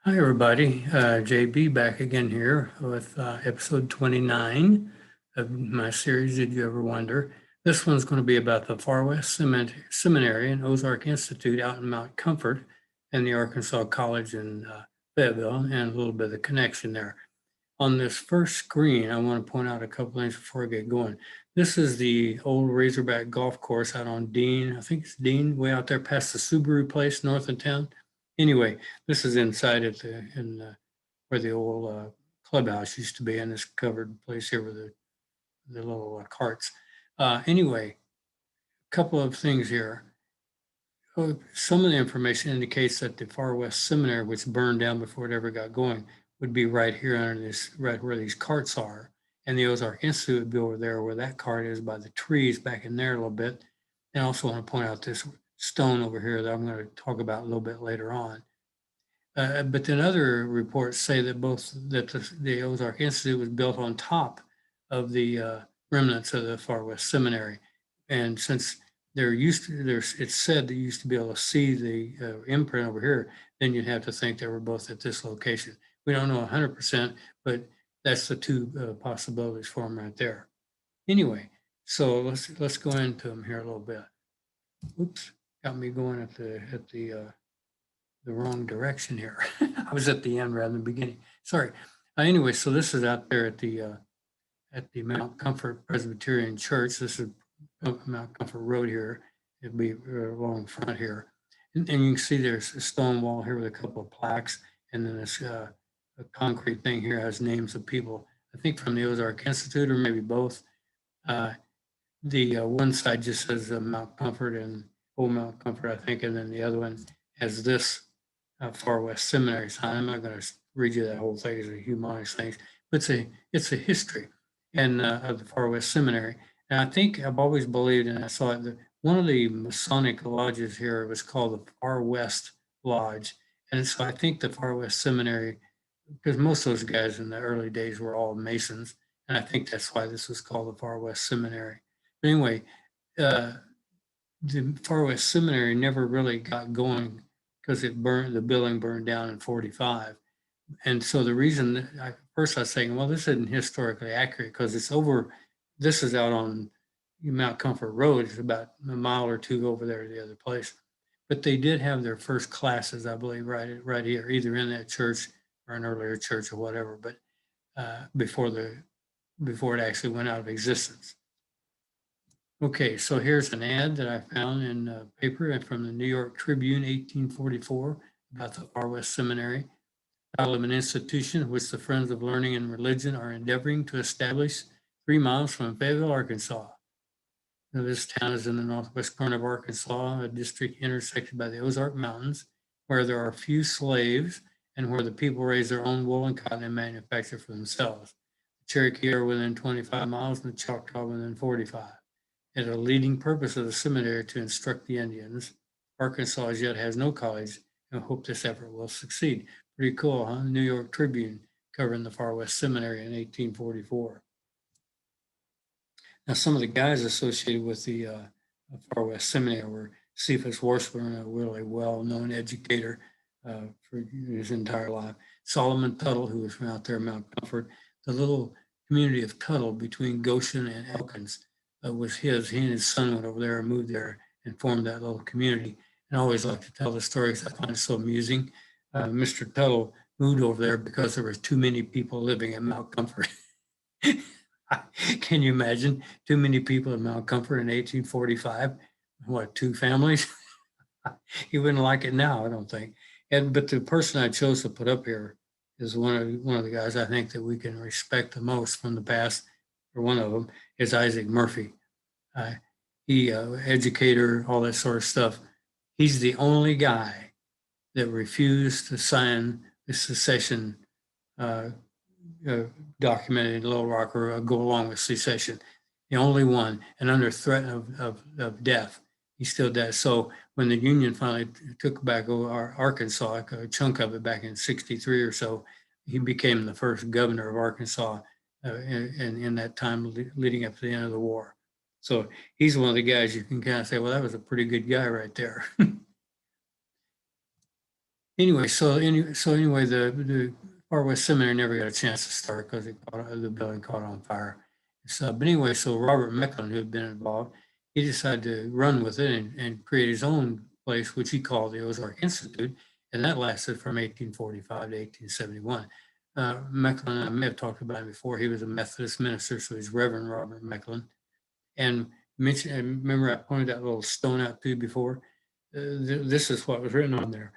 Hi, everybody. JB back again here with episode 29 of my series, Did You Ever Wonder? This one's going to be about the Far West Seminary and Ozark Institute out in Mount Comfort and the Arkansas College in Fayetteville, and a little bit of the connection there. On this first screen, I want to point out a couple things before I get going. This is the old Razorback golf course out on Dean. I think it's Dean, way out there past the Subaru place north of town. Anyway, this is inside at where the old clubhouse used to be, in this covered place here with the little carts. Anyway, a couple of things here. Some of the information indicates that the Far West Seminary, which burned down before it ever got going, would be right here under this, right where these carts are. And the Ozark Institute would be over there where that cart is by the trees back in there a little bit. And I also want to point out this stone over here that I'm going to talk about a little bit later on. But then other reports say that the Ozark Institute was built on top of the remnants of the Far West Seminary. And since it's said that you used to be able to see the imprint over here, then you'd have to think they were both at this location. We don't know 100%, but that's the two possibilities for them right there. Anyway, so let's go into them here a little bit. Oops, got me going at the wrong direction here. I was at the end rather than the beginning. Sorry. Anyway, so this is out there at the Mount Comfort Presbyterian Church. This is Mount Comfort Road here. It'll be along front here. And you can see there's a stone wall here with a couple of plaques. And then this a concrete thing here has names of people, I think from the Ozark Institute or maybe both. The one side just says Mount Comfort and Old Mount Comfort, I think. And then the other one has this Far West Seminary sign. I'm not going to read you that whole thing. It's a humongous thing. But it's a history and of the Far West Seminary. And I think I've always believed, and I saw it, that one of the Masonic lodges here was called the Far West Lodge. And so I think the Far West Seminary, because most of those guys in the early days were all Masons, and I think that's why this was called the Far West Seminary. But anyway, the Far West Seminary never really got going because the building burned down in 45. And so the reason that first I was saying, well, this isn't historically accurate because this is out on Mount Comfort Road. It's about a mile or two over there to the other place. But they did have their first classes, I believe, right here, either in that church or an earlier church or whatever, but before it actually went out of existence. Okay, so here's an ad that I found in a paper from the New York Tribune, 1844, about the Far West Seminary. Title of an institution which the Friends of Learning and Religion are endeavoring to establish 3 miles from Fayetteville, Arkansas. Now, this town is in the northwest corner of Arkansas, a district intersected by the Ozark Mountains, where there are few slaves and where the people raise their own wool and cotton and manufacture for themselves. The Cherokee are within 25 miles and the Choctaw within 45. It is a leading purpose of the seminary to instruct the Indians. Arkansas as yet has no college, and I hope this effort will succeed. Pretty cool, huh? New York Tribune covering the Far West Seminary in 1844. Now, some of the guys associated with the Far West Seminary were Cephas Washburn, a really well-known educator for his entire life. Solomon Tuttle, who was from out there, Mount Comfort. The little community of Tuttle between Goshen and Elkins was his. He and his son went over there and moved there and formed that little community. And I always like to tell the story because I find it so amusing. Mr. Tuttle moved over there because there was too many people living in Mount Comfort. Can you imagine too many people in Mount Comfort in 1845? What, 2 families? He wouldn't like it now, I don't think. But the person I chose to put up here is one of the guys I think that we can respect the most from the past, or one of them, is Isaac Murphy. He educator, all that sort of stuff. He's the only guy that refused to sign the secession document in Little Rock or go along with secession. The only one, and under threat of death, he still does. So when the Union finally took back Arkansas, a chunk of it back in 63 or so, he became the first governor of Arkansas in that time leading up to the end of the war. So he's one of the guys you can kind of say, well, that was a pretty good guy right there. anyway, the Far West Seminary never got a chance to start because the building caught on fire. So, but anyway, so Robert Mecklin, who had been involved, he decided to run with it and create his own place, which he called the Ozark Institute, and that lasted from 1845 to 1871. Mecklin, I may have talked about him before. He was a Methodist minister, so he's Reverend Robert Mecklin. And remember I pointed that little stone out to you before. This is what was written on there.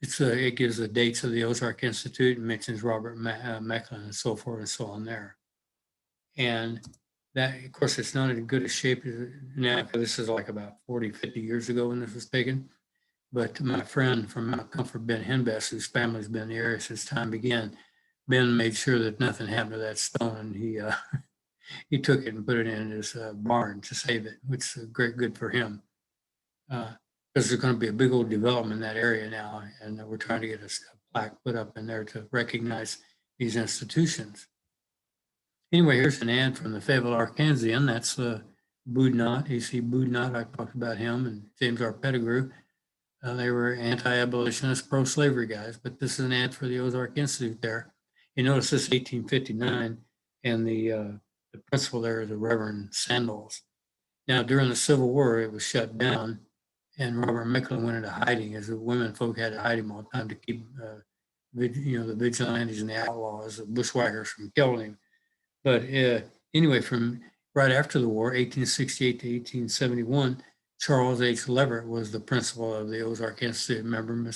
It gives the dates of the Ozark Institute and mentions Robert Mecklin and so forth and so on there. And that, of course, it's not in good a shape now, because this is like about 40, 50 years ago when this was taken. But my friend from Mount Comfort, Ben Henbest, whose family's been in the area since time began, Ben made sure that nothing happened to that stone, and he took it and put it in his barn to save it, which is good for him. Because there's going to be a big old development in that area now, and we're trying to get a plaque put up in there to recognize these institutions. Anyway, here's an ad from the Fayetteville Arkansan. That's Boudinot, A.C. Boudinot. I talked about him, and James R. Pettigrew. They were anti-abolitionist, pro-slavery guys, but this is an ad for the Ozark Institute there. You notice this 1859, and the principal there is the Reverend Sandals. Now, during the Civil War, it was shut down, and Robert Mecklin went into hiding, as the women folk had to hide him all the time to keep the vigilantes and the outlaws, the bushwhackers, from killing him. But anyway, from right after the war, 1868 to 1871, Charles H. Leverett was the principal of the Ozark Institute. Remember,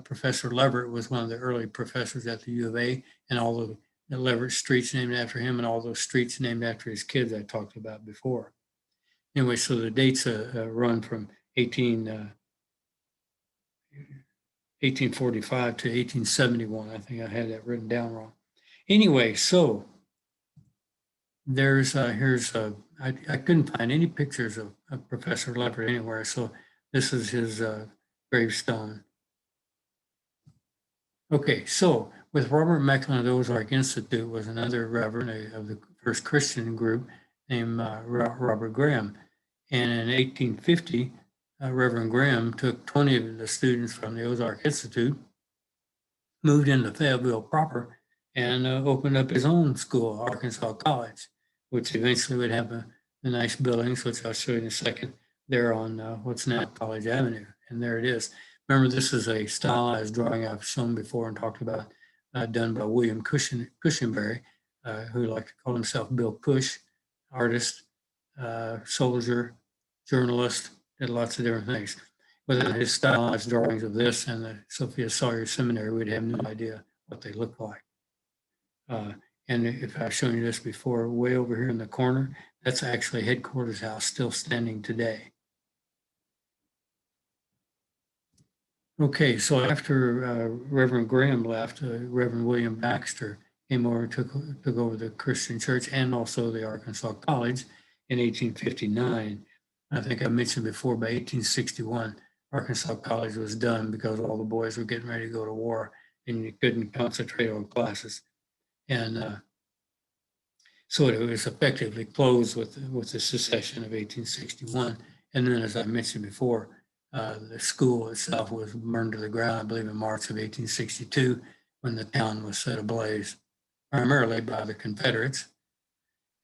Professor Leverett was one of the early professors at the U of A, and all the Leverett streets named after him, and all those streets named after his kids I talked about before. Anyway, so the dates run from 1845 to 1871. I think I had that written down wrong. Anyway, so here's I couldn't find any pictures of Professor Leverett anywhere, so this is his gravestone. Okay, so with Robert Mecklin of the Ozark Institute was another reverend of the first Christian group named Robert Graham. And in 1850, Reverend Graham took 20 of the students from the Ozark Institute, moved into Fayetteville proper, and opened up his own school, Arkansas College, which eventually would have the nice buildings, which I'll show you in a second, there on what's now College Avenue. And there it is. Remember, this is a stylized drawing I've shown before and talked about, done by William Cushenberry, who liked to call himself Bill Cush, artist, soldier, journalist, did lots of different things. Without his stylized drawings of this and the Sophia Sawyer Seminary, we'd have no idea what they look like. And if I've shown you this before, way over here in the corner, that's actually headquarters house still standing today. Okay, so after Reverend Graham left, Reverend William Baxter came over and took over the Christian church and also the Arkansas College in 1859. I think I mentioned before, by 1861, Arkansas College was done because all the boys were getting ready to go to war and you couldn't concentrate on classes. And so it was effectively closed with the secession of 1861. And then, as I mentioned before, the school itself was burned to the ground, I believe, in March of 1862, when the town was set ablaze, primarily by the Confederates.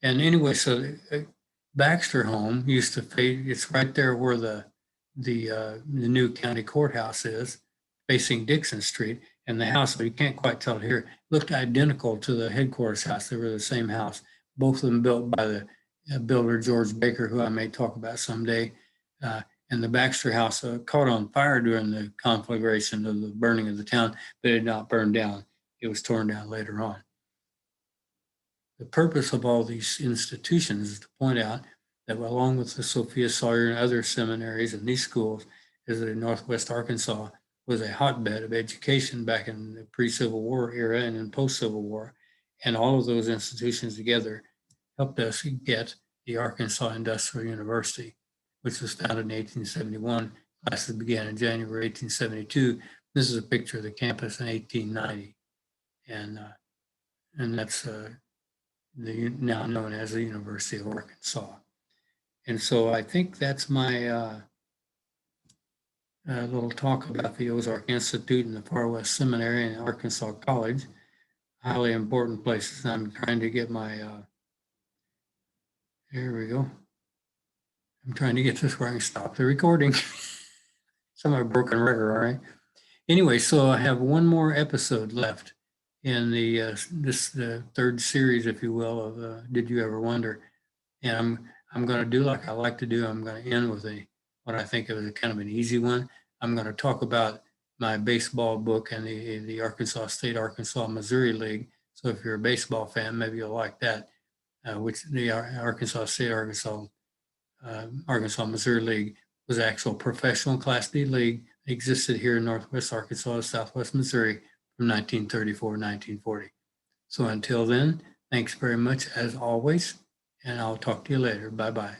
And anyway, so Baxter home used to face, it's right there where the new county courthouse is, facing Dixon Street. And the house, but you can't quite tell it here, looked identical to the headquarters house. They were the same house, both of them built by the builder George Baker, who I may talk about someday. And the Baxter house caught on fire during the conflagration of the burning of the town, but it did not burn down. It was torn down later on. The purpose of all these institutions is to point out that along with the Sophia Sawyer and other seminaries and these schools, is that in Northwest Arkansas was a hotbed of education back in the pre-Civil War era and in post-Civil War. And all of those institutions together helped us get the Arkansas Industrial University, which was founded in 1871. Classes began in January 1872. This is a picture of the campus in 1890. And that's now known as the University of Arkansas. And so I think that's my a little talk about the Ozark Institute and the Far West Seminary and Arkansas College, highly important places. I'm trying to get my, here we go. I'm trying to get this where I can stop the recording. Some of a broken record, all right. Anyway, so I have one more episode left in the the third series, if you will, of Did You Ever Wonder? And I'm going to do like I like to do. I'm going to end with what I think of as kind of an easy one. I'm going to talk about my baseball book and the Arkansas State, Arkansas, Missouri League. So if you're a baseball fan, maybe you'll like that, which the Arkansas State, Arkansas, Missouri League was actual professional Class D league that existed here in Northwest Arkansas, Southwest Missouri from 1934 to 1940. So until then, thanks very much as always, and I'll talk to you later. Bye-bye.